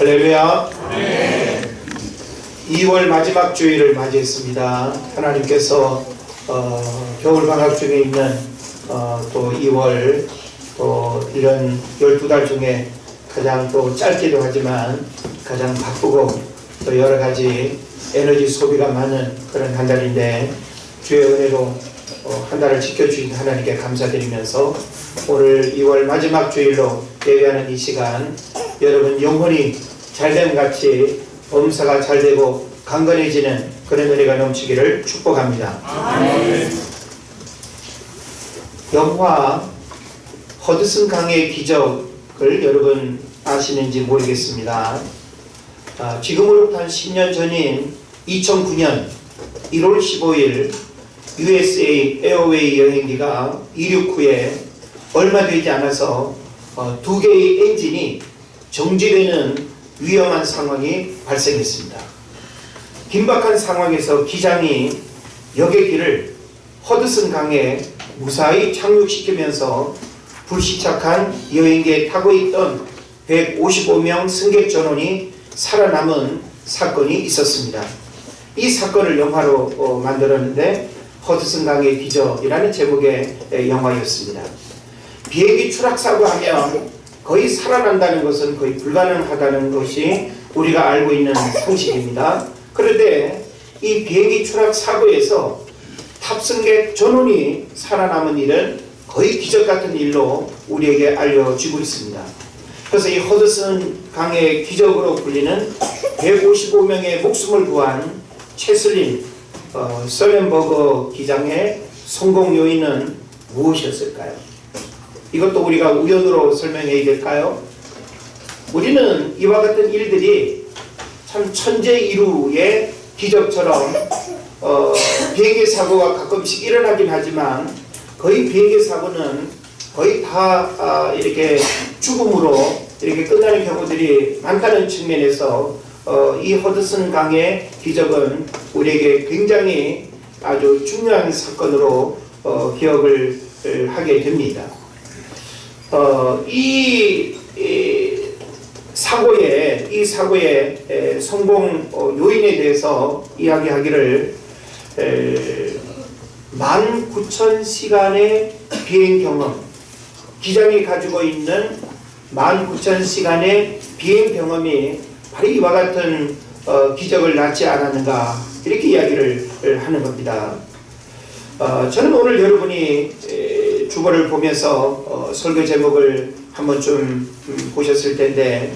할렐루야. 2월 마지막 주일을 맞이했습니다. 하나님께서 겨울 방학 중에 있는 또 2월 또 이런 12달 중에 가장 또 짧기도 하지만 가장 바쁘고 또 여러 가지 에너지 소비가 많은 그런 한 달인데 주의 은혜로 한 달을 지켜주신 하나님께 감사드리면서 오늘 2월 마지막 주일로 예배하는 이 시간 여러분 영혼이 잘됨같이 범사가 잘되고 강건해지는 그런 은혜가 넘치기를 축복합니다. 아멘. 영화 허드슨 강의 기적을 여러분 아시는지 모르겠습니다. 지금으로부터 한 10년 전인 2009년 1월 15일 USA 에어웨이 여행기가 이륙 후에 얼마 되지 않아서 2개의 엔진이 정지되는 위험한 상황이 발생했습니다. 긴박한 상황에서 기장이 여객기를 허드슨 강에 무사히 착륙시키면서 불시착한 여행기에 타고 있던 155명 승객 전원이 살아남은 사건이 있었습니다. 이 사건을 영화로 만들었는데 허드슨 강의 기적이라는 제목의 영화였습니다. 비행기 추락사고 하면 거의 살아난다는 것은 거의 불가능하다는 것이 우리가 알고 있는 상식입니다. 그런데 이 비행기 추락 사고에서 탑승객 전원이 살아남은 일은 거의 기적 같은 일로 우리에게 알려지고 있습니다. 그래서 이 허드슨 강의 기적으로 불리는 155명의 목숨을 구한 체슬린 서렌버거 기장의 성공 요인은 무엇이었을까요? 이것도 우리가 우연으로 설명해야 될까요? 우리는 이와 같은 일들이 참 천재이루의 기적처럼 비행기 사고가 가끔씩 일어나긴 하지만 거의 비행기 사고는 거의 다 이렇게 죽음으로 이렇게 끝나는 경우들이 많다는 측면에서 이 허드슨 강의 기적은 우리에게 굉장히 아주 중요한 사건으로 기억을 하게 됩니다. 이 사고의 성공 요인에 대해서 이야기하기를 19,000시간의 비행 경험, 기장이 가지고 있는 19,000시간의 비행 경험이 바로 이와 같은 기적을 낳지 않았는가 이렇게 이야기를 하는 겁니다. 저는 오늘 여러분이 주보를 보면서 설교 제목을 한번 좀 보셨을 텐데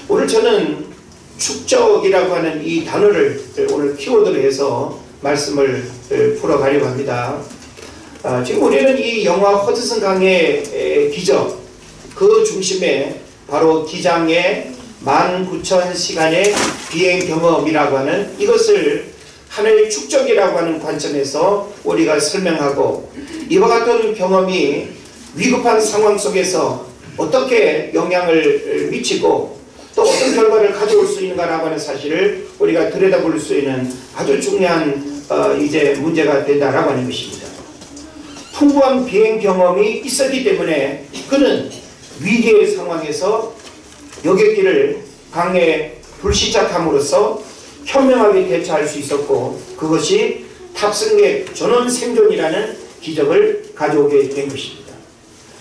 오늘 저는 축적이라고 하는 이 단어를 오늘 키워드로 해서 말씀을 풀어가려고 합니다. 지금 우리는 이 영화 허드슨 강의 기적 그 중심에 바로 기장의 19,000시간의 비행 경험이라고 하는 이것을 하나의 축적이라고 하는 관점에서 우리가 설명하고 이와 같은 경험이 위급한 상황 속에서 어떻게 영향을 미치고 또 어떤 결과를 가져올 수 있는가라고 하는 사실을 우리가 들여다볼 수 있는 아주 중요한 이제 문제가 된다라고 하는 것입니다. 풍부한 비행 경험이 있었기 때문에 그는 위기의 상황에서 여객기를 강에 불시착함으로써 현명하게 대처할 수 있었고 그것이 탑승객 전원 생존이라는 기적을 가져오게 된 것입니다.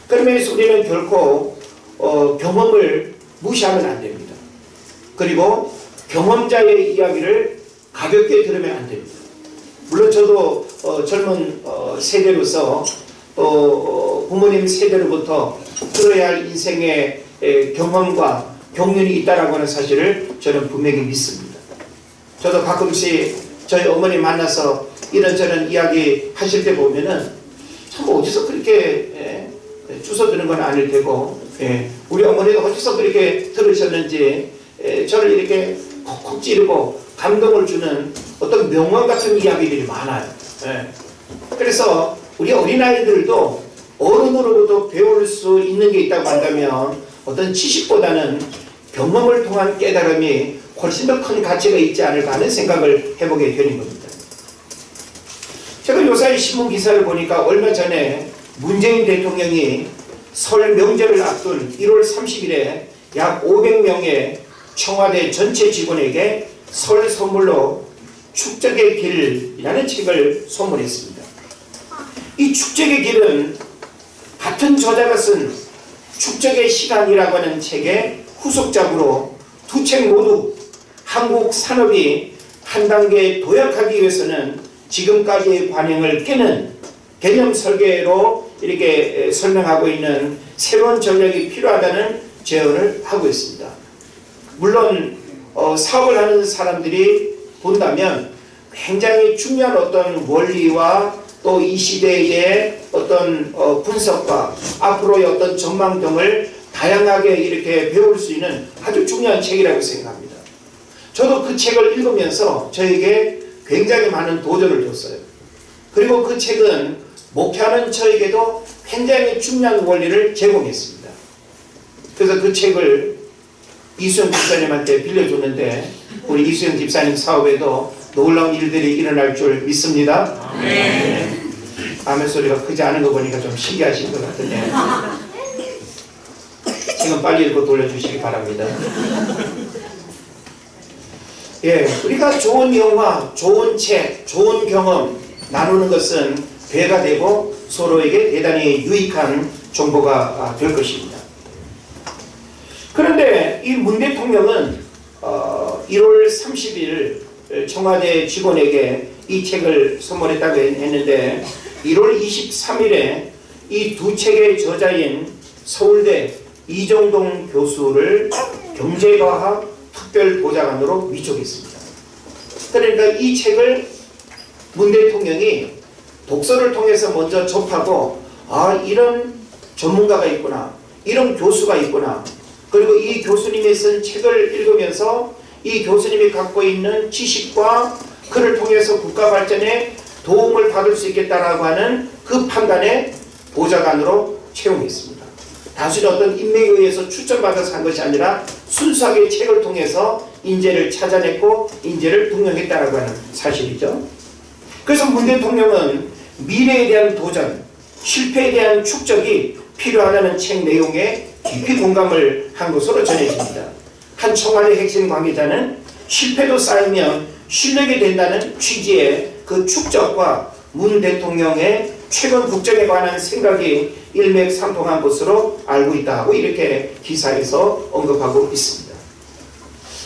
그러면서 우리는 결코 경험을 무시하면 안 됩니다. 그리고 경험자의 이야기를 가볍게 들으면 안 됩니다. 물론 저도 젊은 세대로서 또 부모님 세대로부터 들어야 할 인생의 경험과 경륜이 있다라고 하는 사실을 저는 분명히 믿습니다. 저도 가끔씩 저희 어머니 만나서 이런저런 이야기 하실 때 보면은 참 어디서 그렇게 주워드는 건 아닐 테고 우리 어머니도 어디서 그렇게 들으셨는지 저를 이렇게 콕콕 찌르고 감동을 주는 어떤 명언 같은 이야기들이 많아요. 그래서 우리 어린아이들도 어른으로부터 배울 수 있는 게 있다고 한다면 어떤 지식보다는 경험을 통한 깨달음이 훨씬 더 큰 가치가 있지 않을까 하는 생각을 해보게 되는 겁니다. 제가 요사이 신문 기사를 보니까 얼마 전에 문재인 대통령이 설 명절을 앞둔 1월 30일에 약 500명의 청와대 전체 직원에게 설 선물로 축적의 길이라는 책을 선물했습니다. 이 축적의 길은 같은 저자가 쓴 축적의 시간이라고 하는 책의 후속작으로 두 책 모두 한국 산업이 한 단계 도약하기 위해서는 지금까지의 관행을 깨는 개념 설계로 이렇게 설명하고 있는 새로운 전략이 필요하다는 제언을 하고 있습니다. 물론 사업을 하는 사람들이 본다면 굉장히 중요한 어떤 원리와 또 이 시대의 어떤 분석과 앞으로의 어떤 전망 등을 다양하게 이렇게 배울 수 있는 아주 중요한 책이라고 생각합니다. 저도 그 책을 읽으면서 저에게 굉장히 많은 도전을 줬어요. 그리고 그 책은 목회하는 저에게도 굉장히 중요한 원리를 제공했습니다. 그래서 그 책을 이수영 집사님한테 빌려줬는데 우리 이수영 집사님 사업에도 놀라운 일들이 일어날 줄 믿습니다. 네. 아멘 소리가 크지 않은 거 보니까 좀 신기하신 것 같은데 지금 빨리 읽고 돌려주시기 바랍니다. 예, 우리가 좋은 영화, 좋은 책, 좋은 경험 나누는 것은 배가 되고 서로에게 대단히 유익한 정보가 될 것입니다. 그런데 이 문 대통령은 1월 30일 청와대 직원에게 이 책을 선물했다고 했는데 1월 23일에 이 두 책의 저자인 서울대 이정동 교수를 경제과학 특별보좌관으로 위촉했습니다. 그러니까 이 책을 문 대통령이 독서를 통해서 먼저 접하고 이런 전문가가 있구나, 이런 교수가 있구나, 그리고 이 교수님이 쓴 책을 읽으면서 이 교수님이 갖고 있는 지식과 그를 통해서 국가 발전에 도움을 받을 수 있겠다라고 하는 그 판단에 보좌관으로 채용했습니다. 단순히 어떤 인맥에 의해서 추천받아서 한 것이 아니라 순수하게 책을 통해서 인재를 찾아냈고 인재를 등용했다라고 하는 사실이죠. 그래서 문 대통령은 미래에 대한 도전, 실패에 대한 축적이 필요하다는 책 내용에 깊이 공감을 한 것으로 전해집니다. 한 청와대 핵심 관계자는 실패도 쌓이면 실력이 된다는 취지의 그 축적과 문 대통령의 최근 국정에 관한 생각이 일맥상통한 것으로 알고 있다고 이렇게 기사에서 언급하고 있습니다.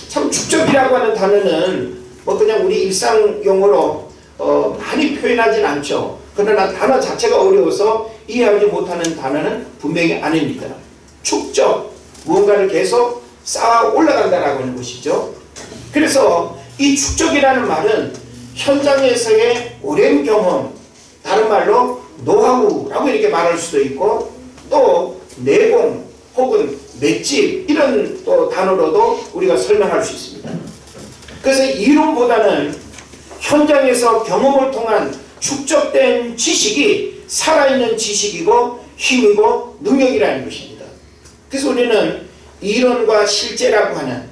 참 축적이라고 하는 단어는 뭐 그냥 우리 일상 용어로 많이 표현하진 않죠. 그러나 단어 자체가 어려워서 이해하지 못하는 단어는 분명히 아닙니다. 축적, 무언가를 계속 쌓아 올라간다라고 하는 것이죠. 그래서 이 축적이라는 말은 현장에서의 오랜 경험, 다른 말로 노하우라고 이렇게 말할 수도 있고 또 내공 혹은 맷집 이런 또 단어로도 우리가 설명할 수 있습니다. 그래서 이론보다는 현장에서 경험을 통한 축적된 지식이 살아있는 지식이고 힘이고 능력이라는 것입니다. 그래서 우리는 이론과 실제라고 하는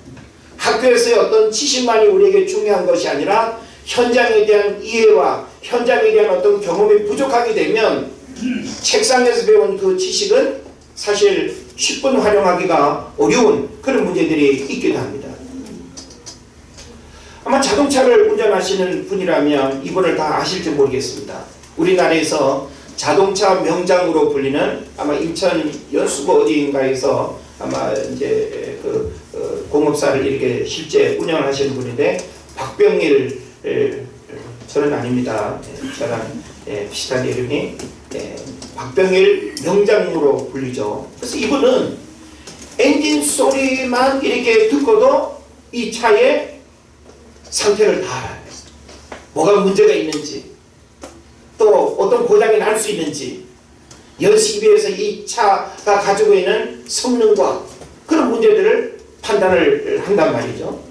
학교에서의 어떤 지식만이 우리에게 중요한 것이 아니라 현장에 대한 이해와 현장에 대한 어떤 경험이 부족하게 되면 책상에서 배운 그 지식은 사실 10분 활용하기가 어려운 그런 문제들이 있기도 합니다. 아마 자동차를 운전하시는 분이라면 이분을 다 아실지 모르겠습니다. 우리나라에서 자동차 명장으로 불리는 아마 인천 연수구 어디인가에서 아마 이제 그 공업사를 이렇게 실제 운영을 하시는 분인데 박병일 저는 아닙니다. 저랑 비슷한 이름이 박병일 명장으로 불리죠. 그래서 이분은 엔진 소리만 이렇게 듣고도 이 차의 상태를 다 알아요. 뭐가 문제가 있는지 또 어떤 고장이 날 수 있는지 연식에 비해서 이 차가 가지고 있는 성능과 그런 문제들을 판단을 한단 말이죠.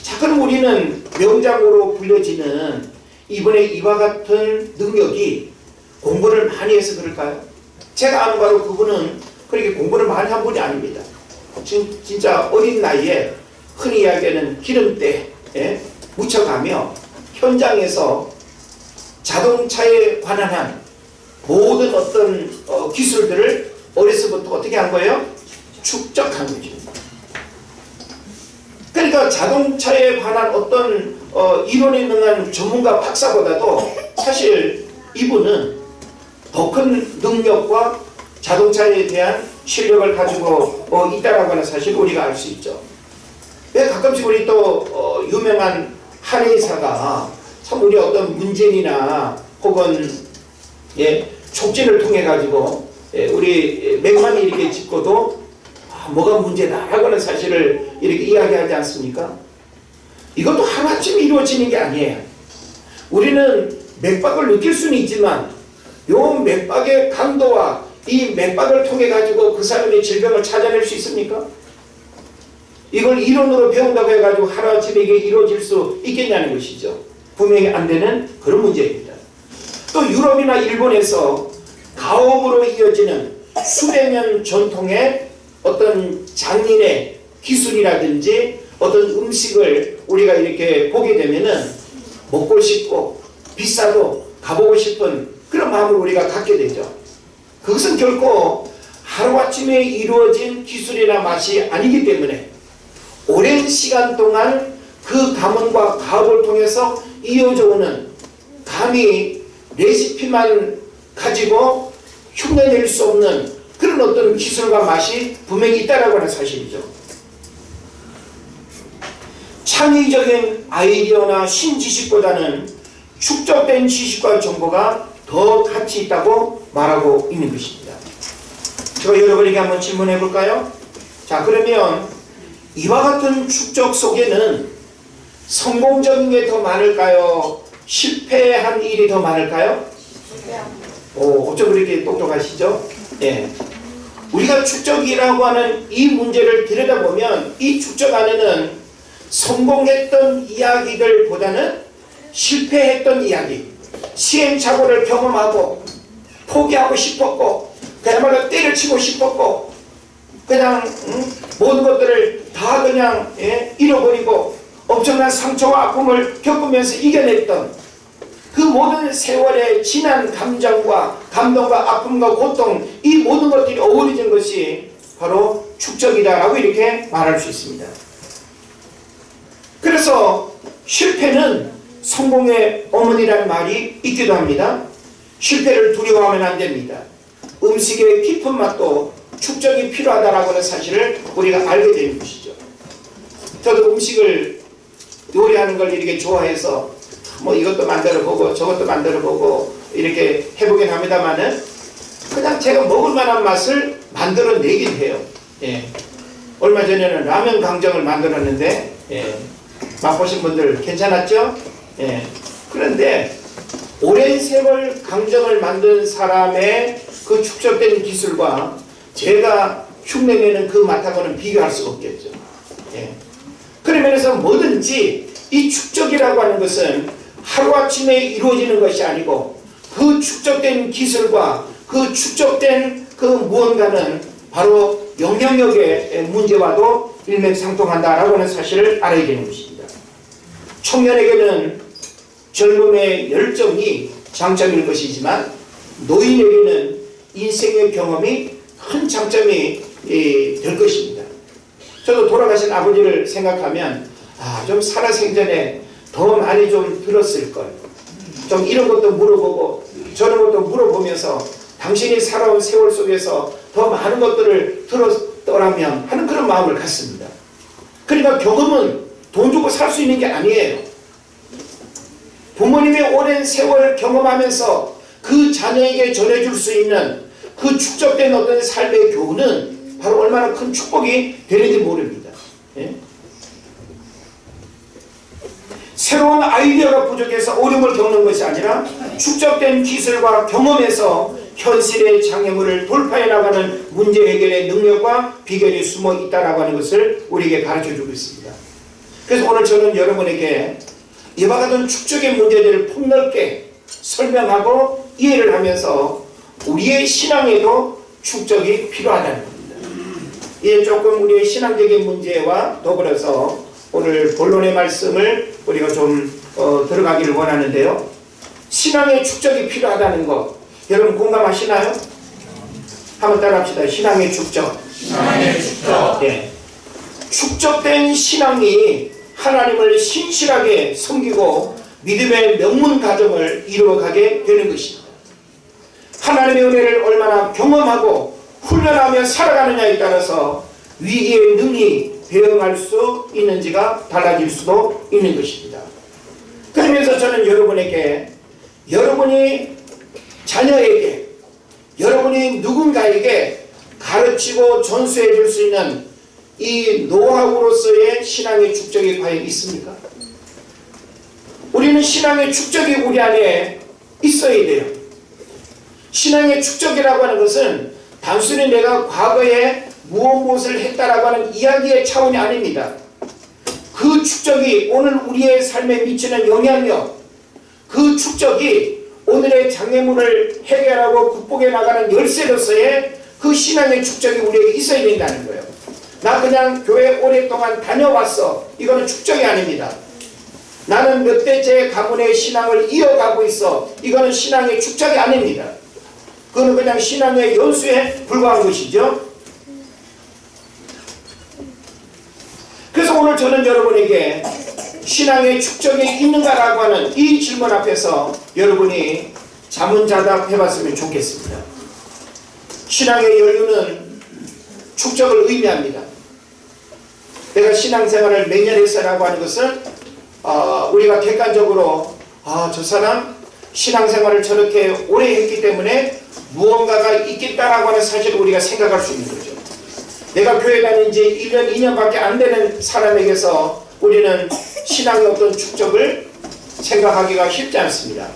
자, 그럼 우리는 명장으로 불려지는 이번에 이와 같은 능력이 공부를 많이 해서 그럴까요? 제가 아는 바로 그분은 그렇게 공부를 많이 한 분이 아닙니다. 진짜 어린 나이에 흔히 이야기하는 기름때에 묻혀가며 현장에서 자동차에 관한 한 모든 어떤 기술들을 어려서부터 어떻게 한 거예요? 축적한 거죠. 제가 자동차에 관한 어떤 이론에 능한 전문가 박사보다도 사실 이분은 더 큰 능력과 자동차에 대한 실력을 가지고 있다라고 하는 사실을 우리가 알 수 있죠. 왜 가끔씩 우리 또 유명한 한의사가 참 우리 어떤 문제이나 혹은 촉진을 통해 가지고 우리 맥만이 이렇게 짚고도 뭐가 문제다라고 하는 사실을 이렇게 이야기하지 않습니까? 이것도 하루아침에 이루어지는 게 아니에요. 우리는 맥박을 느낄 수는 있지만 요 맥박의 강도와 이 맥박을 통해 가지고 그 사람의 질병을 찾아낼 수 있습니까? 이걸 이론으로 배운다고 해가지고 하루아침에 이게 이루어질 수 있겠냐는 것이죠. 분명히 안 되는 그런 문제입니다. 또 유럽이나 일본에서 가옥으로 이어지는 수백 년 전통의 어떤 장인의 기술이라든지 어떤 음식을 우리가 이렇게 보게 되면은 먹고 싶고 비싸도 가보고 싶은 그런 마음을 우리가 갖게 되죠. 그것은 결코 하루아침에 이루어진 기술이나 맛이 아니기 때문에 오랜 시간 동안 그 가문과 가업을 통해서 이어져 오는 감히 레시피만 가지고 흉내낼 수 없는 그런 어떤 기술과 맛이 분명히 있다라고 하는 사실이죠. 창의적인 아이디어나 신지식보다는 축적된 지식과 정보가 더 가치 있다고 말하고 있는 것입니다. 제가 여러분에게 한번 질문해 볼까요? 자, 그러면 이와 같은 축적 속에는 성공적인 게 더 많을까요? 실패한 일이 더 많을까요? 어쩜 그렇게 똑똑하시죠? 예. 우리가 축적이라고 하는 이 문제를 들여다보면 이 축적 안에는 성공했던 이야기들보다는 실패했던 이야기, 시행착오를 경험하고 포기하고 싶었고 그야말로 때려치고 싶었고 그냥 모든 것들을 다 그냥 잃어버리고 엄청난 상처와 아픔을 겪으면서 이겨냈던 그 모든 세월의 진한 감정과 감동과 아픔과 고통, 이 모든 것들이 어우러진 것이 바로 축적이다라고 이렇게 말할 수 있습니다. 그래서 실패는 성공의 어머니라는 말이 있기도 합니다. 실패를 두려워하면 안 됩니다. 음식의 깊은 맛도 축적이 필요하다라고 하는 사실을 우리가 알게 되는 것이죠. 저도 음식을 요리하는 걸 이렇게 좋아해서 뭐 이것도 만들어보고 저것도 만들어보고 이렇게 해보긴 합니다만은 그냥 제가 먹을 만한 맛을 만들어내긴 해요. 예. 얼마 전에는 라면 강정을 만들었는데 맛보신 분들 괜찮았죠? 예. 그런데 오랜 세월 강정을 만든 사람의 그 축적된 기술과 제가 흉내내는 그 맛하고는 비교할 수가 없겠죠. 예. 그런 면에서 뭐든지 이 축적이라고 하는 것은 하루아침에 이루어지는 것이 아니고 그 축적된 기술과 그 축적된 그 무언가는 바로 영향력의 문제와도 일맥상통한다라고 하는 사실을 알아야 되는 것입니다. 청년에게는 젊음의 열정이 장점일 것이지만 노인에게는 인생의 경험이 큰 장점이 될 것입니다. 저도 돌아가신 아버지를 생각하면 좀 살아생전에 더 많이 좀 들었을 걸. 좀 이런 것도 물어보고 저런 것도 물어보면서 당신이 살아온 세월 속에서 더 많은 것들을 들었더라면 하는 그런 마음을 갖습니다. 그러니까 경험은 돈 주고 살 수 있는 게 아니에요. 부모님의 오랜 세월을 경험하면서 그 자녀에게 전해줄 수 있는 그 축적된 어떤 삶의 교훈은 바로 얼마나 큰 축복이 되는지 모릅니다. 예? 새로운 아이디어가 부족해서 어려움을 겪는 것이 아니라 축적된 기술과 경험에서 현실의 장애물을 돌파해 나가는 문제 해결의 능력과 비결이 숨어 있다고 하는 것을 우리에게 가르쳐주고 있습니다. 그래서 오늘 저는 여러분에게 이와 같은 축적의 문제들을 폭넓게 설명하고 이해를 하면서 우리의 신앙에도 축적이 필요하다는 겁니다. 이에 조금 우리의 신앙적인 문제와 더불어서 오늘 본론의 말씀을 우리가 좀 들어가기를 원하는데요. 신앙의 축적이 필요하다는 것 여러분 공감하시나요? 한번 따라합시다. 신앙의 축적. 신앙의 축적. 네. 축적된 신앙이 하나님을 신실하게 섬기고 믿음의 명문 가정을 이루어가게 되는 것입니다. 하나님의 은혜를 얼마나 경험하고 훈련하며 살아가느냐에 따라서 위기에 능히 대응할 수 있는지가 달라질 수도 있는 것입니다. 그러면서 저는 여러분에게, 여러분이 자녀에게, 여러분이 누군가에게 가르치고 전수해 줄 수 있는 이 노하우로서의 신앙의 축적이 과연 있습니까? 우리는 신앙의 축적이 우리 안에 있어야 돼요. 신앙의 축적이라고 하는 것은 단순히 내가 과거에 무엇을 했다라고 하는 이야기의 차원이 아닙니다. 그 축적이 오늘 우리의 삶에 미치는 영향력, 그 축적이 오늘의 장애물을 해결하고 극복해 나가는 열쇠로서의 그 신앙의 축적이 우리에게 있어야 된다는 거예요. 나 그냥 교회 오랫동안 다녀왔어. 이거는 축적이 아닙니다. 나는 몇 대째 가문의 신앙을 이어가고 있어. 이거는 신앙의 축적이 아닙니다. 그거는 그냥 신앙의 연수에 불과한 것이죠. 그래서 오늘 저는 여러분에게 신앙의 축적이 있는가라고 하는 이 질문 앞에서 여러분이 자문자답 해봤으면 좋겠습니다. 신앙의 연륜은 축적을 의미합니다. 내가 신앙생활을 몇 년 했어라고 하는 것은 우리가 객관적으로 저 사람 신앙생활을 저렇게 오래 했기 때문에 무언가가 있겠다라고 하는 사실을 우리가 생각할 수 있는 거죠. 내가 교회 다닌 지 1년, 2년밖에 안 되는 사람에게서 우리는 신앙의 어떤 축적을 생각하기가 쉽지 않습니다.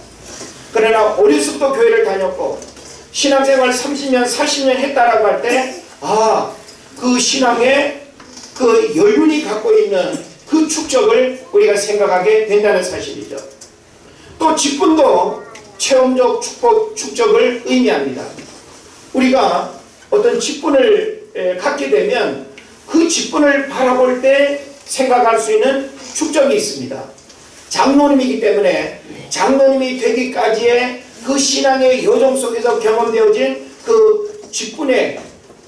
그러나 어렸을 때부터 교회를 다녔고 신앙생활 30년, 40년 했다라고 할 때 그 신앙의 그 연륜이 갖고 있는 그 축적을 우리가 생각하게 된다는 사실이죠. 또 직분도 체험적 축적을 의미합니다. 우리가 어떤 직분을 갖게 되면 그 직분을 바라볼 때 생각할 수 있는 축적이 있습니다. 장로님이기 때문에 장로님이 되기까지의 그 신앙의 여정 속에서 경험되어진 그 직분의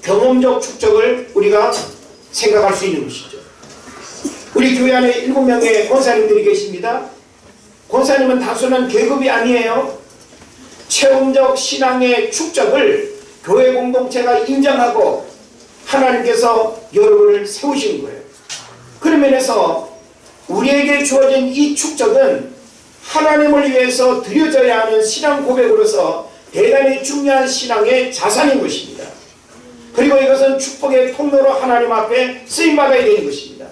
경험적 축적을 우리가 생각할 수 있는 것이죠. 우리 교회 안에 7명의 권사님들이 계십니다. 권사님은 단순한 계급이 아니에요. 체험적 신앙의 축적을 교회 공동체가 인정하고 하나님께서 여러분을 세우신 거예요. 그런 면에서 우리에게 주어진 이 축적은 하나님을 위해서 드려져야 하는 신앙 고백으로서 대단히 중요한 신앙의 자산인 것입니다. 그리고 이것은 축복의 통로로 하나님 앞에 쓰임받아야 되는 것입니다.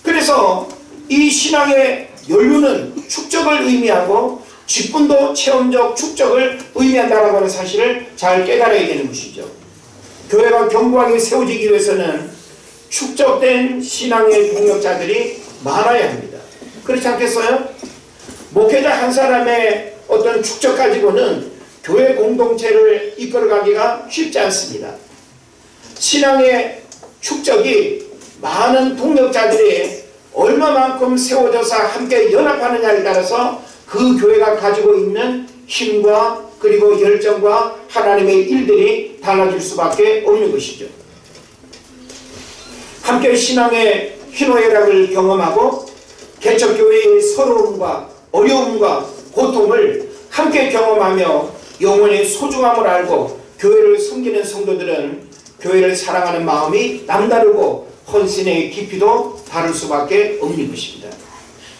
그래서 이 신앙의 연륜은 축적을 의미하고 직분도 체험적 축적을 의미한다라고 하는 사실을 잘 깨달아야 되는 것이죠. 교회가 견고하게 세워지기 위해서는 축적된 신앙의 동력자들이 많아야 합니다. 그렇지 않겠어요? 목회자 한 사람의 어떤 축적 가지고는 교회 공동체를 이끌어가기가 쉽지 않습니다. 신앙의 축적이 많은 동력자들이 얼마만큼 세워져서 함께 연합하느냐에 따라서 그 교회가 가지고 있는 힘과 그리고 열정과 하나님의 일들이 달라질 수밖에 없는 것이죠. 함께 신앙의 희노애락을 경험하고 개척교회의 서러움과 어려움과 고통을 함께 경험하며 영혼의 소중함을 알고 교회를 섬기는 성도들은 교회를 사랑하는 마음이 남다르고 헌신의 깊이도 다를 수밖에 없는 것입니다.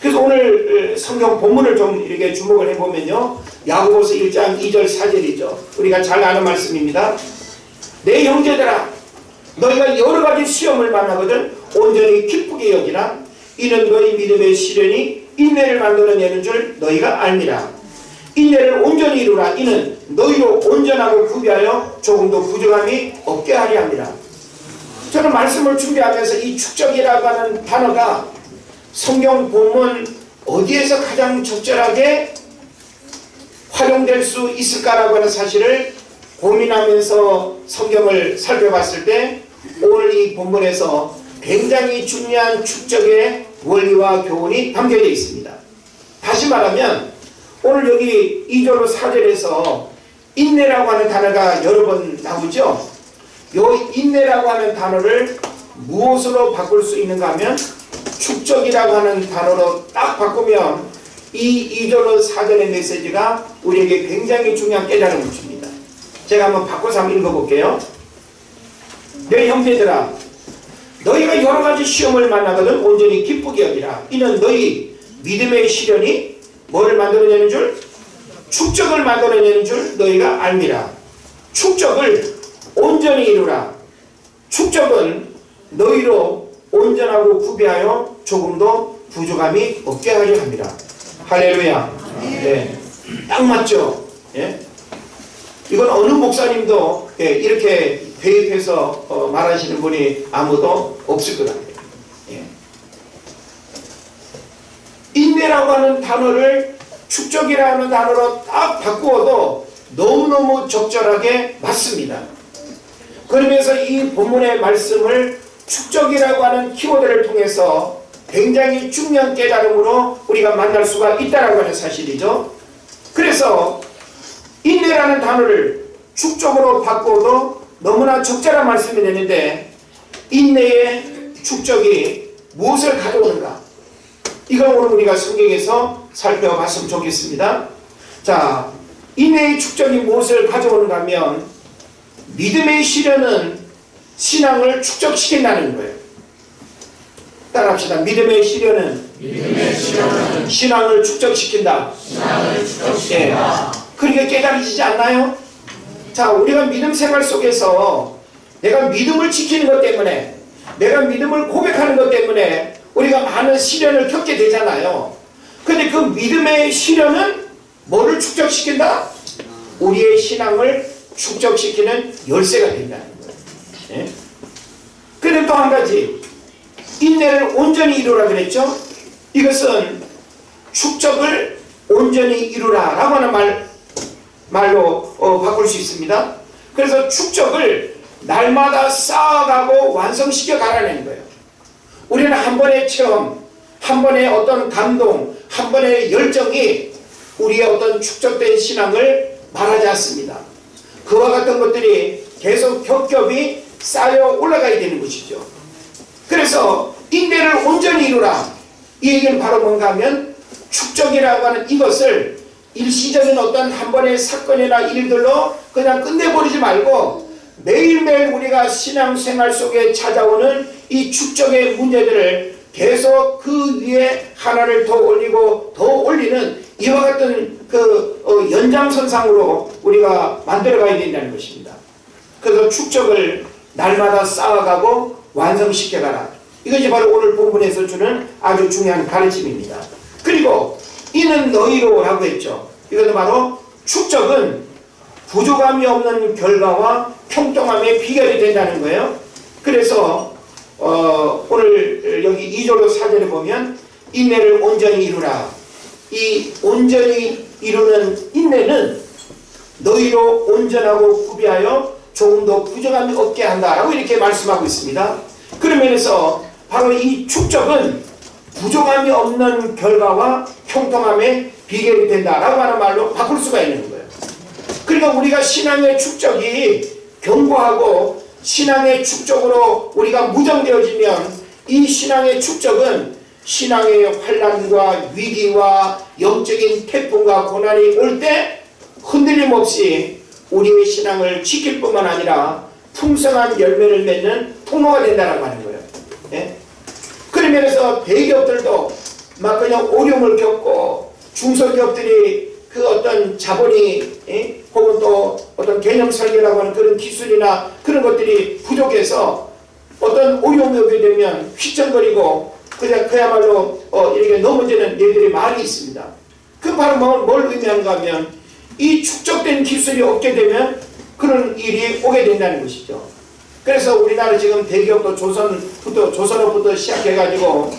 그래서 오늘 성경 본문을 좀 이렇게 주목을 해보면요, 야고보서 1장 2절 4절이죠. 우리가 잘 아는 말씀입니다. 내 형제들아, 너희가 여러 가지 시험을 만나거든 온전히 기쁘게 여기라. 이는 너희 믿음의 시련이 인내를 만들어내는 줄 너희가 알미라. 인내를 온전히 이루라. 이는 너희로 온전하고 구비하여 조금도 부족함이 없게 하려 함이라. 저는 말씀을 준비하면서 이 축적이라고 하는 단어가 성경 본문 어디에서 가장 적절하게 활용될 수 있을까라고 하는 사실을 고민하면서 성경을 살펴봤을 때 오늘 이 본문에서 굉장히 중요한 축적의 원리와 교훈이 담겨져 있습니다. 다시 말하면 오늘 여기 2절로 4절에서 인내라고 하는 단어가 여러 번 나오죠. 이 인내라고 하는 단어를 무엇으로 바꿀 수 있는가 하면 축적이라고 하는 단어로 딱 바꾸면 이 2절로 4절의 메시지가 우리에게 굉장히 중요한 깨달음을 줍니다. 제가 한번 바꿔서 한번 읽어볼게요. 내 형제들아, 너희가 여러가지 시험을 만나거든 온전히 기쁘게 여기라. 이는 너희 믿음의 시련이 뭐를 만들어내는 줄? 축적을 만들어내는 줄 너희가 알미라. 축적을 온전히 이루라. 축적은 너희로 온전하고 구비하여 조금도 부족함이 없게 하려 합니다. 할렐루야. 네, 딱 맞죠? 예? 이건 어느 목사님도 이렇게 대입해서 말하시는 분이 아무도 없을 것 같아요. 예. 인내라고 하는 단어를 축적이라는 단어로 딱 바꾸어도 너무너무 적절하게 맞습니다. 그러면서 이 본문의 말씀을 축적이라고 하는 키워드를 통해서 굉장히 중요한 깨달음으로 우리가 만날 수가 있다는 하는 사실이죠. 그래서 인내라는 단어를 축적으로 바꿔도 너무나 적절한 말씀이 되는데, 인내의 축적이 무엇을 가져오는가? 이걸 오늘 우리가 성경에서 살펴봤으면 좋겠습니다. 자, 인내의 축적이 무엇을 가져오는가 하면, 믿음의 시련은 신앙을 축적시킨다는 거예요. 따라합시다. 믿음의 시련은 신앙을 축적시킨다. 예. 그렇게 깨달으시지 않나요? 자, 우리가 믿음 생활 속에서 내가 믿음을 지키는 것 때문에, 내가 믿음을 고백하는 것 때문에 우리가 많은 시련을 겪게 되잖아요. 근데 그 믿음의 시련은 뭐를 축적시킨다? 우리의 신앙을 축적시키는 열쇠가 된다는 거예요. 예? 그런데 또 한 가지, 인내를 온전히 이루라 그랬죠? 이것은 축적을 온전히 이루라 라고 하는 말로 바꿀 수 있습니다. 그래서 축적을 날마다 쌓아가고 완성시켜 가라는 거예요. 우리는 한 번의 체험, 한 번의 어떤 감동, 한 번의 열정이 우리의 어떤 축적된 신앙을 말하지 않습니다. 그와 같은 것들이 계속 겹겹이 쌓여 올라가야 되는 것이죠. 그래서 인내를 온전히 이루라. 이 얘기는 바로 뭔가 하면, 축적이라고 하는 이것을 일시적인 어떤 한 번의 사건이나 일들로 그냥 끝내버리지 말고, 매일매일 우리가 신앙생활 속에 찾아오는 이 축적의 문제들을 계속 그 위에 하나를 더 올리고 더 올리는 이와 같은 그 연장선상으로 우리가 만들어가야 된다는 것입니다. 그래서 축적을 날마다 쌓아가고 완성시켜가라. 이것이 바로 오늘 본문에서 주는 아주 중요한 가르침입니다. 그리고 이는 너희로 라고 했죠. 이것은 바로 축적은 부족함이 없는 결과와 평통함의 비결이 된다는 거예요. 그래서 오늘 여기 2절로 4절에 보면 인내를 온전히 이루라. 이 온전히 이루는 인내는 너희로 온전하고 구비하여 조금 더 부족함이 없게 한다라고 이렇게 말씀하고 있습니다. 그런 면에서 바로 이 축적은 부족함이 없는 결과와 평통함의 비결이 된다라고 하는 말로 바꿀 수가 있는 거예요. 그러니까 우리가 신앙의 축적이 견고하고 신앙의 축적으로 우리가 무정되어지면, 이 신앙의 축적은 신앙의 환난과 위기와 영적인 태풍과 고난이 올 때 흔들림 없이 우리의 신앙을 지킬 뿐만 아니라 풍성한 열매를 맺는 통로가 된다고 하는 거예요. 예? 그런 면에서 대기업들도 막 그냥 어려움을 겪고, 중소기업들이 그 어떤 자본이 혹은 또 어떤 개념 설계라고 하는 그런 기술이나 그런 것들이 부족해서 어떤 어려움이 오게 되면 휘청거리고 그야말로 이렇게 넘어지는 일들이 많이 있습니다. 그 바로 뭘 의미하는가 하면, 이 축적된 기술이 없게 되면 그런 일이 오게 된다는 것이죠. 그래서 우리나라 지금 대기업도 조선업부터 시작해가지고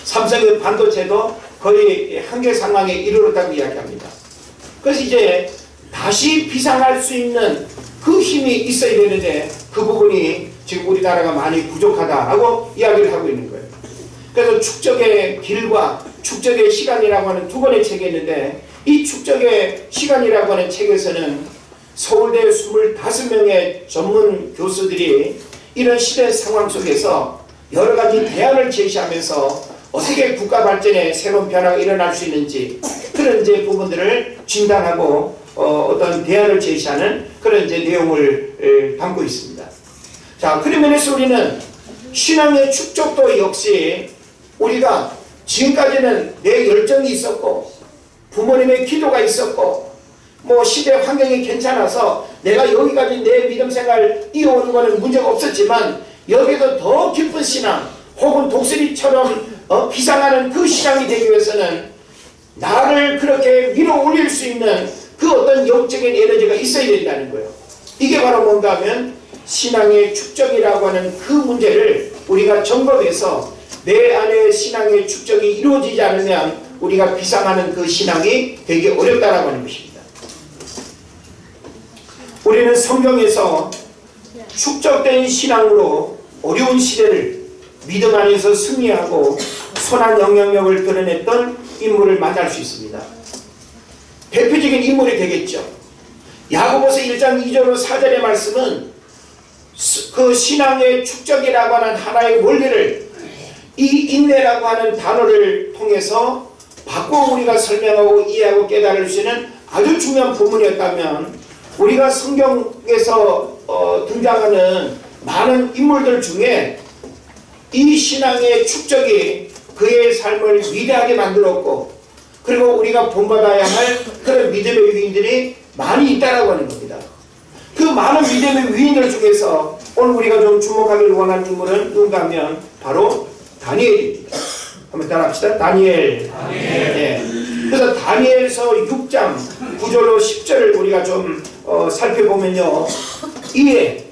삼성의 반도체도 거의 한계 상황에 이르렀다고 이야기합니다. 그래서 이제 다시 비상할 수 있는 그 힘이 있어야 되는데, 그 부분이 지금 우리나라가 많이 부족하다라고 이야기를 하고 있는 거예요. 그래서 축적의 길과 축적의 시간이라고 하는 두 권의 책이 있는데, 이 축적의 시간이라고 하는 책에서는 서울대 25명의 전문 교수들이 이런 시대 상황 속에서 여러 가지 대안을 제시하면서 어떻게 국가 발전에 새로운 변화가 일어날 수 있는지 그런 이제 부분들을 진단하고 어떤 대안을 제시하는 그런 이제 내용을 담고 있습니다. 자, 그런 면에서 우리는 신앙의 축적도 역시 우리가 지금까지는 내 열정이 있었고 부모님의 기도가 있었고 뭐 시대 환경이 괜찮아서 내가 여기까지 내 믿음 생활 이어오는 것은 문제가 없었지만 여기서 더 깊은 신앙 혹은 독수리처럼 비상하는 그 신앙이 되기 위해서는 나를 그렇게 밀어 올릴 수 있는 그 어떤 영적인 에너지가 있어야 된다는 거예요. 이게 바로 뭔가 하면 신앙의 축적이라고 하는 그 문제를 우리가 점검해서 내 안에 신앙의 축적이 이루어지지 않으면 우리가 비상하는 그 신앙이 되게 어렵다라고 하는 것입니다. 우리는 성경에서 축적된 신앙으로 어려운 시대를 믿음 안에서 승리하고 선한 영향력을 드러냈던 인물을 만날 수 있습니다. 대표적인 인물이 되겠죠. 야고보서 1장 2절로 4절의 말씀은 그 신앙의 축적이라고 하는 하나의 원리를 이 인내라고 하는 단어를 통해서 바꿔 우리가 설명하고 이해하고 깨달을 수 있는 아주 중요한 부분이었다면 우리가 성경에서 등장하는 많은 인물들 중에 이 신앙의 축적이 그의 삶을 위대하게 만들었고 그리고 우리가 본받아야 할 그런 믿음의 위인들이 많이 있다라고 하는 겁니다. 그 많은 믿음의 위인들 중에서 오늘 우리가 좀 주목하기를 원하는 인물은 누군가 하면 바로 다니엘입니다. 한번 따라합시다. 다니엘. 네. 그래서 다니엘서 6장 9절로 10절을 우리가 좀 살펴보면요. 이에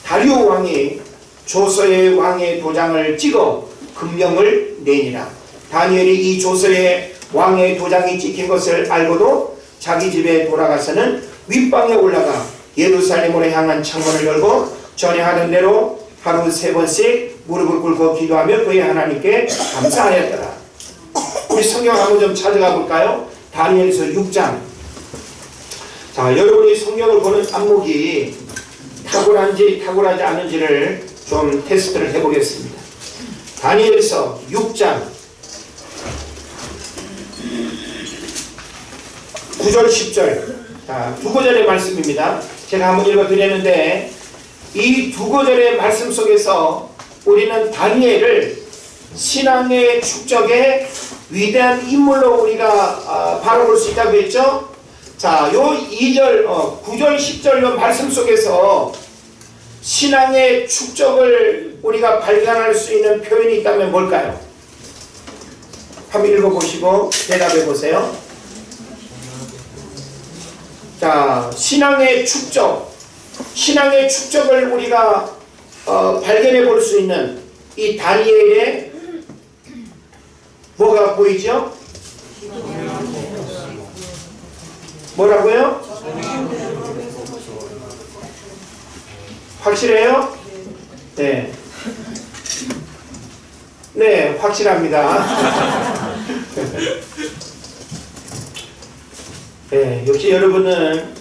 다리오 왕이 조서의 왕의 도장을 찍어 금령을 내니라. 다니엘이 이 조서의 왕의 도장이 찍힌 것을 알고도 자기 집에 돌아가서는 윗방에 올라가 예루살렘으로 향한 창문을 열고 전에 하던 대로 하루 3번씩 무릎을 꿇고 기도하며 그의 하나님께 감사하였더라. 우리 성경 한번 좀 찾아가 볼까요? 다니엘서 6장. 자, 여러분이 성경을 보는 안목이 탁월한지 탁월하지 않은지를 좀 테스트를 해보겠습니다. 다니엘서 6장 9절 10절. 자, 두 구절의 말씀입니다. 제가 한번 읽어드렸는데 이 두 구절의 말씀 속에서 우리는 다니엘을 신앙의 축적의 위대한 인물로 우리가 바라볼 수 있다고 했죠. 자, 요 2절, 9절 10절 요 말씀 속에서 신앙의 축적을 우리가 발견할 수 있는 표현이 있다면 뭘까요? 한번 읽어보시고 대답해 보세요. 자, 신앙의 축적을 우리가 발견해 볼 수 있는 이 다니엘의 뭐가 보이죠? 뭐라고요? 확실해요? 네. 네, 확실합니다. 네, 역시 여러분은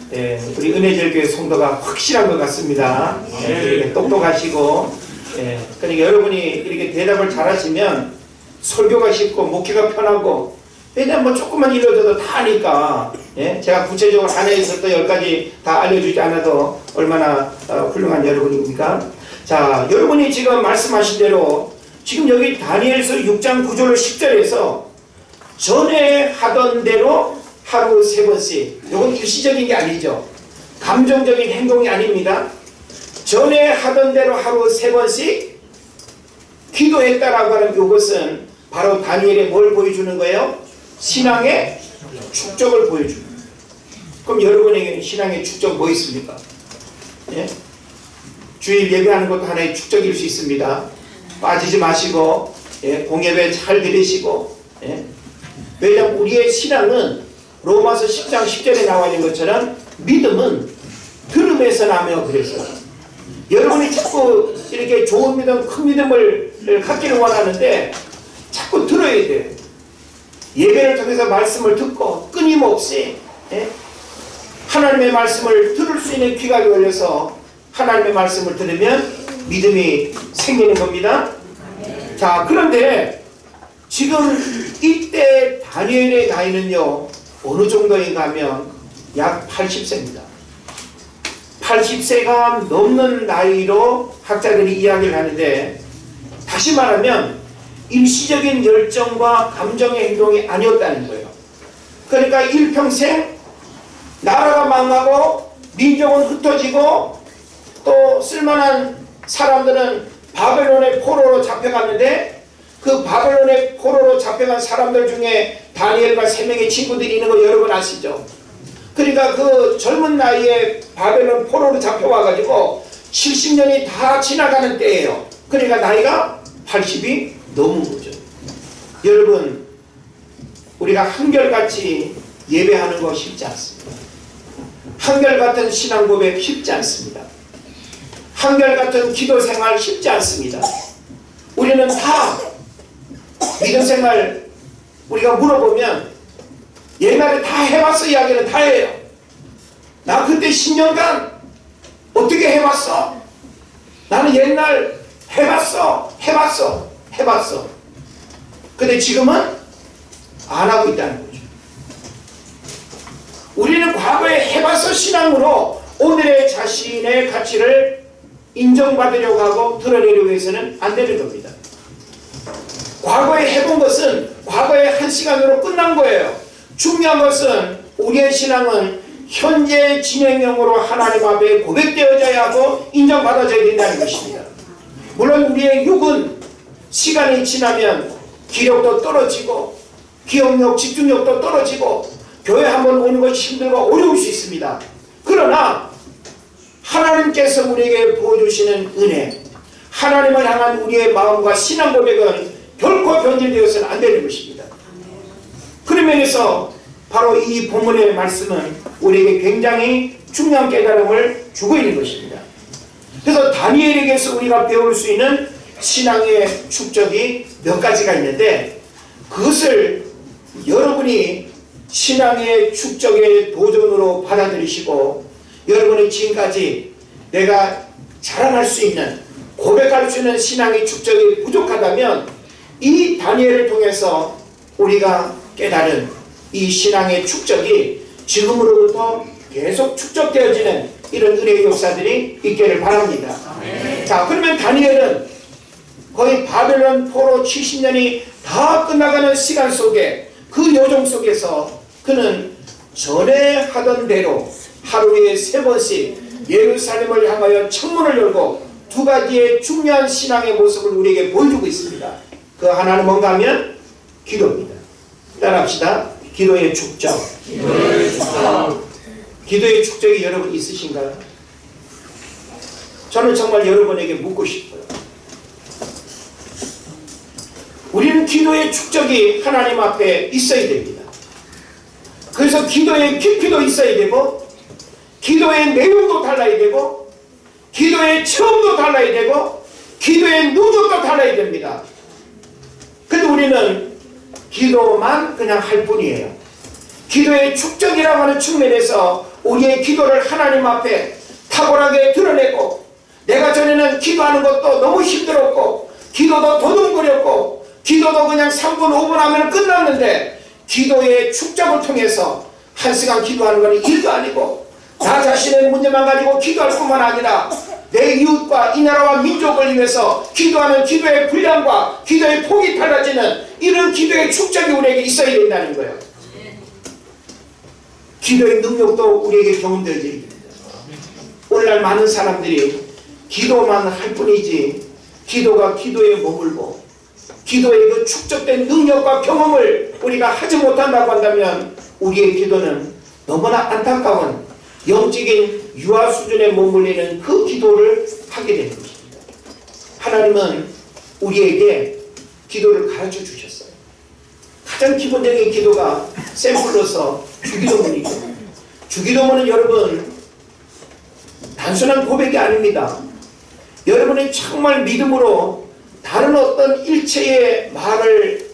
우리 은혜절교회 성도가 확실한 것 같습니다. 이렇게 똑똑하시고, 그러니까 여러분이 이렇게 대답을 잘하시면 설교가 쉽고 목회가 편하고, 왜냐면 뭐 조금만 읽어줘도 다 아니까, 제가 구체적으로 하나에서 또 10가지 다 알려주지 않아도 얼마나 훌륭한 여러분입니까? 자, 여러분이 지금 말씀하신 대로 지금 여기 다니엘서 6장 9절 10절에서 전에 하던 대로 하루 3번씩, 이건 일시적인 게 아니죠. 감정적인 행동이 아닙니다. 전에 하던 대로 하루 3번씩 기도했다라고 하는 이것은 바로 다니엘의 뭘 보여주는 거예요? 신앙의 축적을 보여줍니다. 그럼 여러분에게 신앙의 축적 뭐 있습니까? 주일 예배하는 것도 하나의 축적일 수 있습니다. 빠지지 마시고 공예배 잘 들으시고 왜냐하면 우리의 신앙은 로마서 10장 10절에 나와 있는 것처럼 믿음은 들음에서 나며 그래서 여러분이 자꾸 이렇게 좋은 믿음, 큰 믿음을 갖기를 원하는데 자꾸 들어야 돼요. 예배를 통해서 말씀을 듣고 끊임없이 하나님의 말씀을 들을 수 있는 귀가 열려서 하나님의 말씀을 들으면 믿음이 생기는 겁니다. 자, 그런데 지금 이때 다니엘의 나이는요, 어느 정도인가 하면 약 80세입니다. 80세가 넘는 나이로 학자들이 이야기를 하는데, 다시 말하면 일시적인 열정과 감정의 행동이 아니었다는 거예요. 그러니까 일평생 나라가 망하고 민족은 흩어지고 또 쓸만한 사람들은 바벨론의 포로로 잡혀갔는데, 그 바벨론의 포로로 잡혀간 사람들 중에 다니엘과 3명의 친구들이 있는 거 여러분 아시죠? 그러니까 그 젊은 나이에 바벨론 포로로 잡혀와가지고 70년이 다 지나가는 때예요. 그러니까 나이가 80이 넘은 거죠. 여러분, 우리가 한결같이 예배하는 거 쉽지 않습니다. 한결같은 신앙 고백 쉽지 않습니다. 한결같은 기도 생활 쉽지 않습니다. 우리는 다 믿음 생활 우리가 물어보면 옛날에 다 해봤어 이야기는 다 해요. 나 그때 10년간 어떻게 해봤어? 나는 옛날 해봤어. 근데 지금은 안 하고 있다는 거죠. 우리는 과거에 해봤어 신앙으로 오늘의 자신의 가치를 인정받으려고 하고 드러내려고 해서는 안 되는 겁니다. 과거에 해본 것은 과거의 한 시간으로 끝난 거예요. 중요한 것은 우리의 신앙은 현재 진행형으로 하나님 앞에 고백되어져야 하고 인정받아져야 된다는 것입니다. 물론 우리의 육은 시간이 지나면 기력도 떨어지고 기억력, 집중력도 떨어지고 교회 한번 오는 것이 힘들고 어려울 수 있습니다. 그러나 하나님께서 우리에게 부어주시는 은혜, 하나님을 향한 우리의 마음과 신앙 고백은 결코 변질되어서는 안 되는 것입니다. 그런 면에서 바로 이 본문의 말씀은 우리에게 굉장히 중요한 깨달음을 주고 있는 것입니다. 그래서 다니엘에게서 우리가 배울 수 있는 신앙의 축적이 몇 가지가 있는데, 그것을 여러분이 신앙의 축적의 도전으로 받아들이시고 여러분이 지금까지 내가 자랑할 수 있는, 고백할 수 있는 신앙의 축적이 부족하다면 이 다니엘을 통해서 우리가 깨달은 이 신앙의 축적이 지금으로부터 계속 축적되어지는 이런 은혜의 역사들이 있기를 바랍니다. 자, 그러면 다니엘은 거의 바벨론 포로 70년이 다 끝나가는 시간 속에, 그 여정 속에서 그는 전에 하던 대로 하루에 3번씩 예루살렘을 향하여 창문을 열고 2가지의 중요한 신앙의 모습을 우리에게 보여주고 있습니다. 그 하나는 뭔가 하면 기도입니다. 따라합시다. 기도의 축적. 기도의 축적이 여러분 있으신가요? 저는 정말 여러분에게 묻고 싶어요. 우리는 기도의 축적이 하나님 앞에 있어야 됩니다. 그래서 기도의 깊이도 있어야 되고, 기도의 내용도 달라야 되고, 기도의 체험도 달라야 되고, 기도의 능력도 달라야 됩니다. 근데 우리는 기도만 그냥 할 뿐이에요. 기도의 축적이라고 하는 측면에서 우리의 기도를 하나님 앞에 탁월하게 드러내고, 내가 전에는 기도하는 것도 너무 힘들었고, 기도도 도둑거렸고, 기도도 그냥 3분 5분 하면 끝났는데, 기도의 축적을 통해서 1시간 기도하는 건 일도 아니고, 나 자신의 문제만 가지고 기도할 뿐만 아니라 내 이웃과 이 나라와 민족을 위해서 기도하는 기도의 분량과 기도의 폭이 달라지는 이런 기도의 축적이 우리에게 있어야 된다는 거예요. 기도의 능력도 우리에게 경험되어야 됩니다. 오늘날 많은 사람들이 기도만 할 뿐이지 기도가 기도에 머물고 기도의 그 축적된 능력과 경험을 우리가 하지 못한다고 한다면 우리의 기도는 너무나 안타까운 영적인 유아 수준에 머물리는 그 기도를 하게 되는 것입니다. 하나님은 우리에게 기도를 가르쳐 주셨어요. 가장 기본적인 기도가 샘플로서 주기도문이고, 주기도문은 여러분 단순한 고백이 아닙니다. 여러분이 정말 믿음으로 다른 어떤 일체의 말을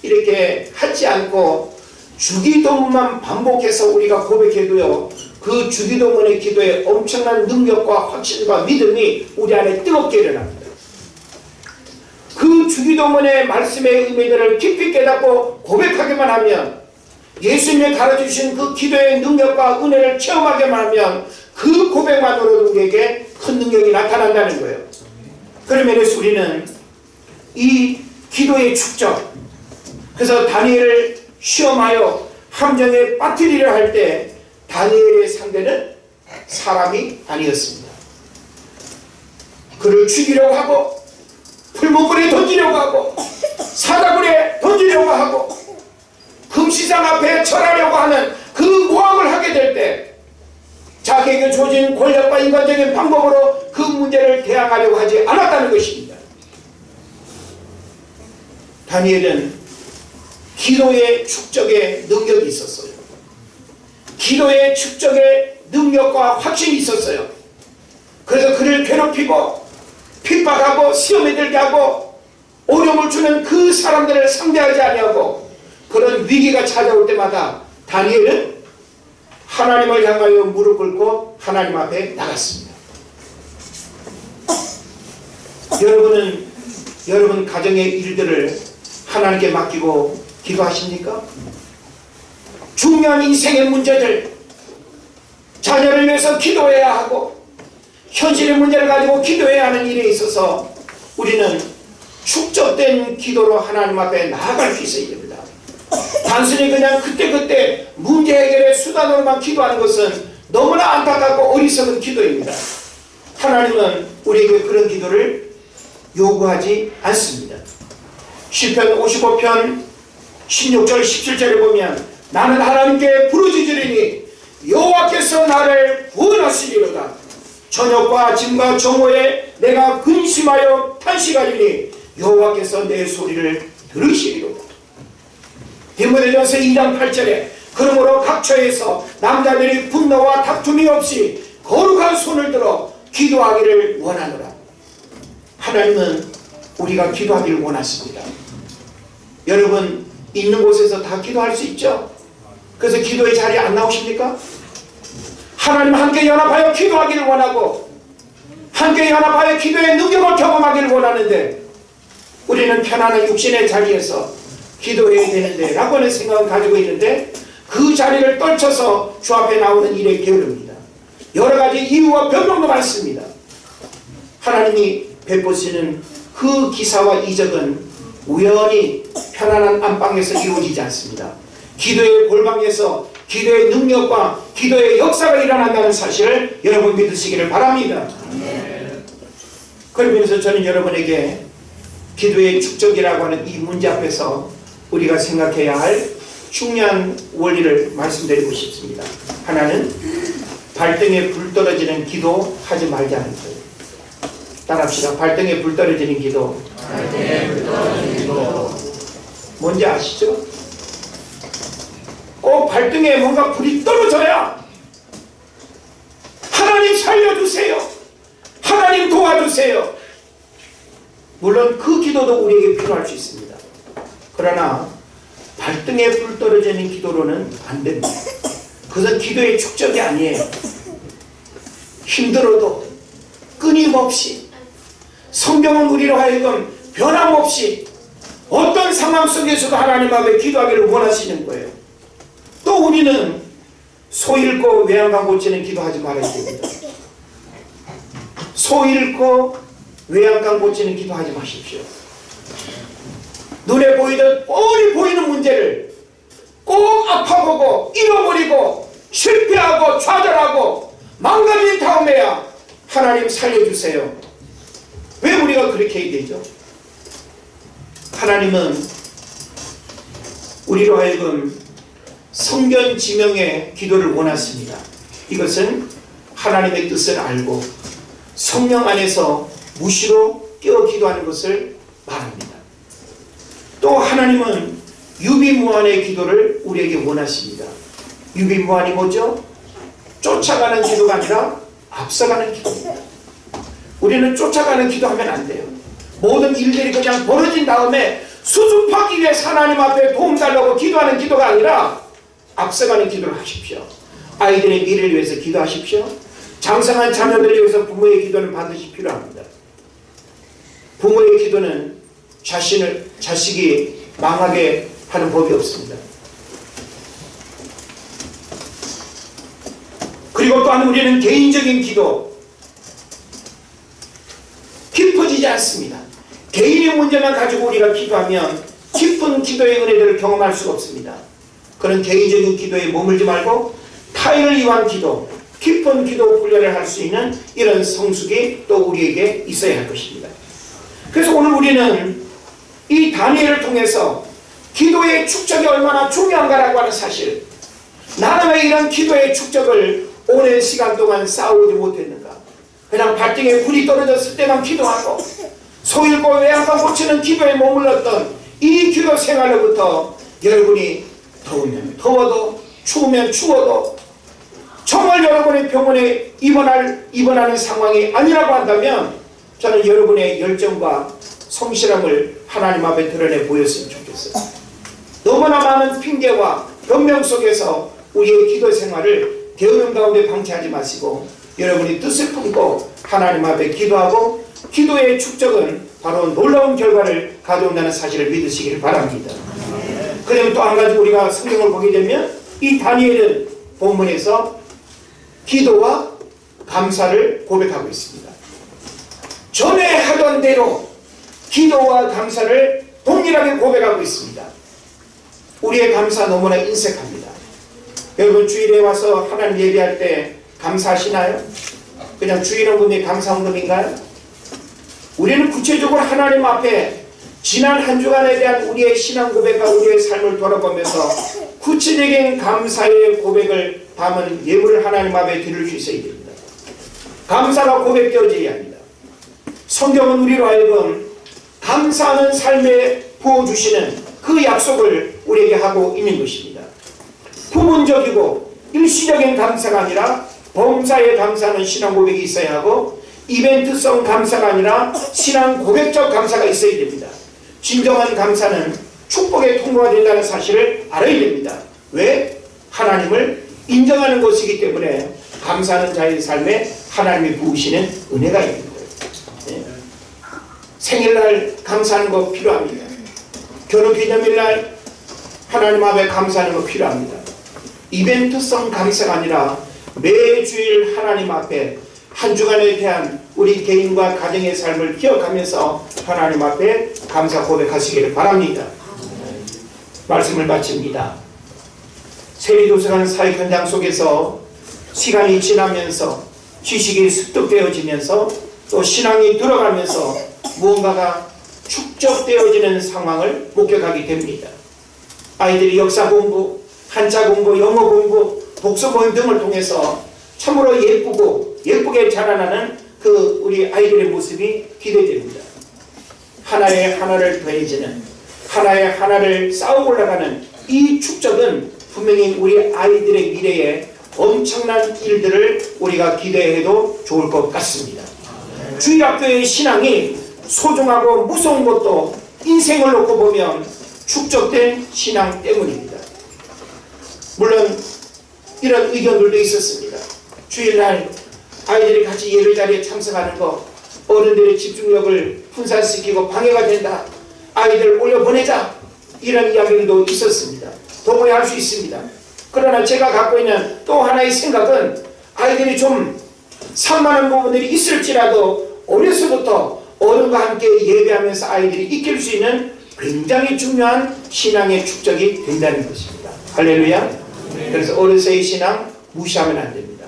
이렇게 하지 않고 주기도문만 반복해서 우리가 고백해도요, 그 주기도문의 기도에 엄청난 능력과 확신과 믿음이 우리 안에 뜨겁게 일어납니다. 그 주기도문의 말씀의 의미들을 깊이 깨닫고 고백하기만 하면, 예수님이 가르쳐주신 그 기도의 능력과 은혜를 체험하기만 하면 그 고백만으로도 우리에게 큰 능력이 나타난다는 거예요. 그러면 우리는 이 기도의 축적, 그래서 다니엘을 시험하여 함정에 빠뜨리려 할 때 다니엘의 상대는 사람이 아니었습니다. 그를 죽이려고 하고 풀무불에 던지려고 하고 사다불에 던지려고 하고 금시장 앞에 절하려고 하는 그 모함을 하게 될 때 자기에게 주어진 권력과 인간적인 방법으로 그 문제를 대항하려고 하지 않았다는 것입니다. 다니엘은 기도의 축적에 능력이 있었어요. 기도의 축적에 능력과 확신이 있었어요. 그래서 그를 괴롭히고 핍박하고 시험에 들게 하고 어려움을 주는 그 사람들을 상대하지 아니하고 그런 위기가 찾아올 때마다 다니엘은 하나님을 향하여 무릎 꿇고 하나님 앞에 나갔습니다. 여러분 가정의 일들을 하나님께 맡기고 기도하십니까? 중요한 인생의 문제들, 자녀를 위해서 기도해야 하고 현실의 문제를 가지고 기도해야 하는 일에 있어서 우리는 축적된 기도로 하나님 앞에 나아갈 수 있어야 됩니다. 단순히 그냥 그때그때 문제 해결의 수단으로만 기도하는 것은 너무나 안타깝고 어리석은 기도입니다. 하나님은 우리에게 그런 기도를 요구하지 않습니다. 시편 55편 16절 17절에 보면 나는 하나님께 부르짖으리니 여호와께서 나를 구원하시리로다. 저녁과 아침과 정오에 내가 근심하여 탄식하리니 여호와께서 내 소리를 들으시리로다. 디모데전서 2장 8절에 그러므로 각처에서 남자들이 분노와 다툼이 없이 거룩한 손을 들어 기도하기를 원하노라. 하나님은 우리가 기도하기를 원하십니다. 여러분 있는 곳에서 다 기도할 수 있죠? 그래서 기도의 자리에 안 나오십니까? 하나님 함께 연합하여 기도하기를 원하고 함께 연합하여 기도의 능력을 경험하기를 원하는데 우리는 편안한 육신의 자리에서 기도해야 되는데 라고 하는 생각을 가지고 있는데 그 자리를 떨쳐서 주 앞에 나오는 일에 게으릅니다. 여러가지 이유와 변명도 많습니다. 하나님이 베푸시는 그 기사와 이적은 우연히 편안한 안방에서 이루어지지 않습니다. 기도의 골방에서 기도의 능력과 기도의 역사가 일어난다는 사실을 여러분 믿으시기를 바랍니다. 그러면서 저는 여러분에게 기도의 축적이라고 하는 이 문제 앞에서 우리가 생각해야 할 중요한 원리를 말씀드리고 싶습니다. 하나는 발등에 불 떨어지는 기도 하지 말자는 거예요. 따라합시다. 발등에 불 떨어지는 기도. 뭔지 아시죠? 꼭 발등에 뭔가 불이 떨어져야 하나님 살려주세요. 하나님 도와주세요. 물론 그 기도도 우리에게 필요할 수 있습니다. 그러나 발등에 불 떨어지는 기도로는 안 됩니다. 그것은 기도의 축적이 아니에요. 힘들어도 끊임없이 성경은 우리로 하여금 변함없이 어떤 상황 속에서도 하나님 앞에 기도하기를 원하시는 거예요. 또 우리는 소 잃고 외양간 고치는 기도하지 말아야 됩니다. 소 잃고 외양간 고치는 기도하지 마십시오. 눈에 보이듯 뻔히 보이는 문제를 꼭 아파보고 잃어버리고 실패하고 좌절하고 망가진 다음에야 하나님 살려주세요. 왜 우리가 그렇게 해야 되죠? 하나님은 우리로 하여금 성견지명의 기도를 원하십니다. 이것은 하나님의 뜻을 알고 성령 안에서 무시로 깨어 기도하는 것을 말합니다. 또 하나님은 유비무환의 기도를 우리에게 원하십니다. 유비무환이 뭐죠? 쫓아가는 기도가 아니라 앞서가는 기도입니다. 우리는 쫓아가는 기도하면 안 돼요. 모든 일들이 그냥 벌어진 다음에 수습하기 위해서 하나님 앞에 도움 달라고 기도하는 기도가 아니라 앞서가는 기도를 하십시오. 아이들의 미래를 위해서 기도하십시오. 장성한 자녀들을 위해서 부모의 기도는 반드시 필요합니다. 부모의 기도는 자식이 망하게 하는 법이 없습니다. 그리고 또한 우리는 개인적인 기도 깊어지지 않습니다. 개인의 문제만 가지고 우리가 기도하면 깊은 기도의 은혜들을 경험할 수가 없습니다. 그런 개인적인 기도에 머물지 말고 타인을 위한 기도, 깊은 기도 훈련을 할 수 있는 이런 성숙이 또 우리에게 있어야 할 것입니다. 그래서 오늘 우리는 이 다니엘을 통해서 기도의 축적이 얼마나 중요한가라고 하는 사실, 나는 왜 이런 기도의 축적을 오랜 시간 동안 쌓아오지 못했는가? 그냥 발등에 불이 떨어졌을 때만 기도하고 소잃고 외양간 고치는 기도에 머물렀던 이 기도 생활로부터 여러분이 더우면 더워도 추우면 추워도 정말 여러분의 병원에 입원하는 상황이 아니라고 한다면 저는 여러분의 열정과 성실함을 하나님 앞에 드러내 보였으면 좋겠어요. 너무나 많은 핑계와 변명 속에서 우리의 기도 생활을 게으름 가운데 방치하지 마시고 여러분이 뜻을 품고 하나님 앞에 기도하고 기도의 축적은 바로 놀라운 결과를 가져온다는 사실을 믿으시길 바랍니다. 그다음에 또 한 가지 우리가 성경을 보게 되면 이 다니엘은 본문에서 기도와 감사를 고백하고 있습니다. 전에 하던 대로 기도와 감사를 동일하게 고백하고 있습니다. 우리의 감사 너무나 인색합니다. 여러분 주일에 와서 하나님 예배할 때 감사하시나요? 그냥 주일원금이 감사원금인가요? 우리는 구체적으로 하나님 앞에 지난 한 주간에 대한 우리의 신앙 고백과 우리의 삶을 돌아보면서 구체적인 감사의 고백을 담은 예물을 하나님 앞에 드릴 수 있어야 됩니다. 감사가 고백되어져야 합니다. 성경은 우리로 하여금 감사하는 삶에 부어주시는 그 약속을 우리에게 하고 있는 것입니다. 부분적이고 일시적인 감사가 아니라 범사에 감사하는 신앙 고백이 있어야 하고 이벤트성 감사가 아니라 신앙 고백적 감사가 있어야 됩니다. 진정한 감사는 축복의 통로가 된다는 사실을 알아야 됩니다. 왜? 하나님을 인정하는 것이기 때문에 감사하는 자의 삶에 하나님이 부으시는 은혜가 있는 거예요. 네. 생일날 감사하는 거 필요합니다. 결혼기념일날 하나님 앞에 감사하는 거 필요합니다. 이벤트성 감사가 아니라 매주일 하나님 앞에 한 주간에 대한 우리 개인과 가정의 삶을 기억하면서 하나님 앞에 감사 고백하시기를 바랍니다. 말씀을 마칩니다. 세리도서관 사역 현장 속에서 시간이 지나면서 지식이 습득되어지면서 또 신앙이 들어가면서 무언가가 축적되어지는 상황을 목격하게 됩니다. 아이들이 역사 공부, 한자 공부, 영어 공부, 독서 모임 등을 통해서 참으로 예쁘게 자라나는 그 우리 아이들의 모습이 기대됩니다. 하나에 하나를 더해지는, 하나에 하나를 쌓아 올라가는 이 축적은 분명히 우리 아이들의 미래에 엄청난 일들을 우리가 기대해도 좋을 것 같습니다. 주일학교의 신앙이 소중하고 무서운 것도 인생을 놓고 보면 축적된 신앙 때문입니다. 물론 이런 의견들도 있었습니다. 주일날 아이들이 같이 예배 자리에 참석하는 것, 어른들의 집중력을 분산시키고 방해가 된다. 아이들 올려보내자. 이런 이야기들도 있었습니다. 동의할 수 있습니다. 그러나 제가 갖고 있는 또 하나의 생각은 아이들이 좀 산만한 부분들이 있을지라도 어려서부터 어른과 함께 예배하면서 아이들이 익힐 수 있는 굉장히 중요한 신앙의 축적이 된다는 것입니다. 할렐루야. 그래서 어려서의 신앙 무시하면 안 됩니다.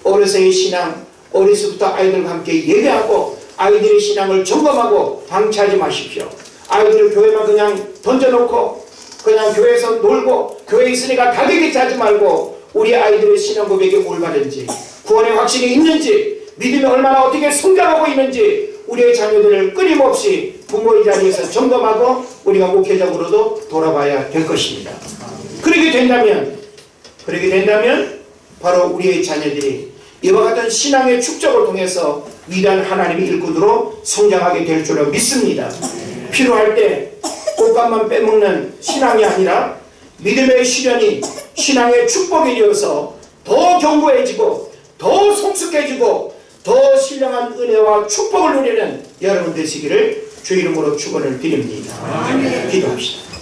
어려서의 신앙, 어려서부터 아이들과 함께 예배하고 아이들의 신앙을 점검하고 방치하지 마십시오. 아이들을 교회만 그냥 던져놓고 그냥 교회에서 놀고 교회에 있으니까 다 되겠지 하지 말고 우리 아이들의 신앙 고백이 올바른지, 구원의 확신이 있는지, 믿음이 얼마나 어떻게 성장하고 있는지 우리의 자녀들을 끊임없이 부모의 자리에서 점검하고 우리가 목회적으로도 돌아봐야 될 것입니다. 그렇게 된다면 바로 우리의 자녀들이 이와 같은 신앙의 축적을 통해서 위대한 하나님의 일꾼으로 성장하게 될 줄로 믿습니다. 필요할 때 꽃감만 빼먹는 신앙이 아니라 믿음의 시련이 신앙의 축복이 되어서 더 견고해지고 더 성숙해지고 더 신령한 은혜와 축복을 누리는 여러분 되시기를 주 이름으로 축원을 드립니다. 기도합시다.